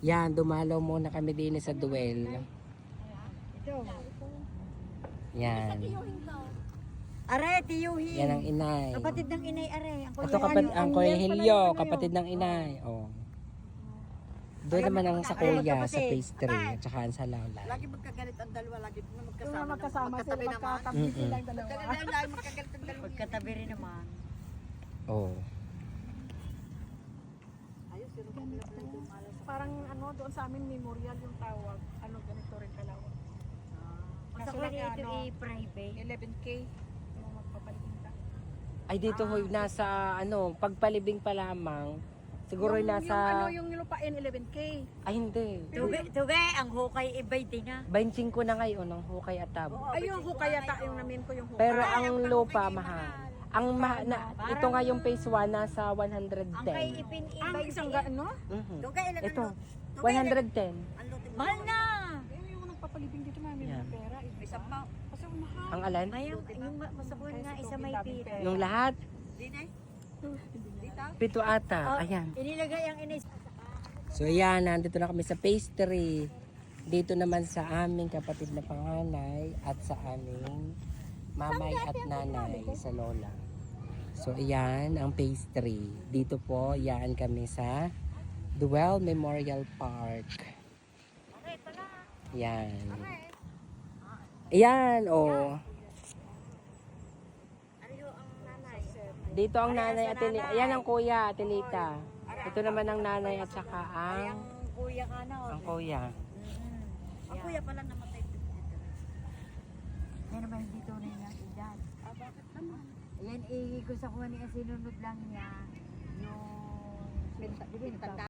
Yan, dumalaw muna kami din sa duel. Ito. Yan. Are, tiyuhin. Yan ang inay. Kapatid ng inay, are. Ito kapatid ang Kuya Helio, kapatid ng inay. Oh. Doon naman ang sa kuya, sa pastry, at saka ang sa lawla. Lagi magkagalit ang dalawa, lagi na magkasama. Magkasama sila, magkatabi naman. magkatabi silang dalawa. Lagi magkagalit ang dalawa. Magkatabi rin naman. Oh. Ayos, yun ang paglalak ng dumalas. Parang ano, doon sa amin memorial yung tawag. Ano, ganito rin kalawang. Basta Kaso ko lang ito ano, i-private. 11K. Yung magpapalinta. Ay dito hoy, nasa ano, pagpalibing pa lamang. Siguro Yung nasa... ano, yung lupain 11K. Ay hindi. Tugay, ang hukay ibay din na. 25 na ngayon ang hukay at tabo. Ay, yung hukay yata, yung namin ko yung hukay. Pero ang lupa mahal. Ang ito nga yung phase 1 nasa Ang kay 110. Ang ipin-ibay isang din. ano? Mhm. Tugay, ilan Ito, ang Tugay, 110. ang lote mo? Mahal na! Yung nagpapalibing dito namin Yan. ng pera. Isang pa. Kasi ang mahal. Ang alan? Mayang, yung masabon nga isa may pira. Yung lahat? Di na eh. Dito? 7 ata. Ayan. Inilagay ang inis. So ayan, nandito na kami sa pastry. Dito naman sa aming kapatid na panganay at sa aming mamay at nanay sa lola. So ayan ang pastry. Dito po, yan kami sa Duel Memorial Park. Yan. Ayan, oh. Dito ang nanay at ayan ang kuya, Atilita. Ito naman ang nanay at saka Ang ang kuya ka na. ang kuya. Ang kuya pala namatay dito. Yan naman hindi tunay na edad. Bakit naman? Yan, ko sa kuha niya, sinunod lang niya yung... Bintang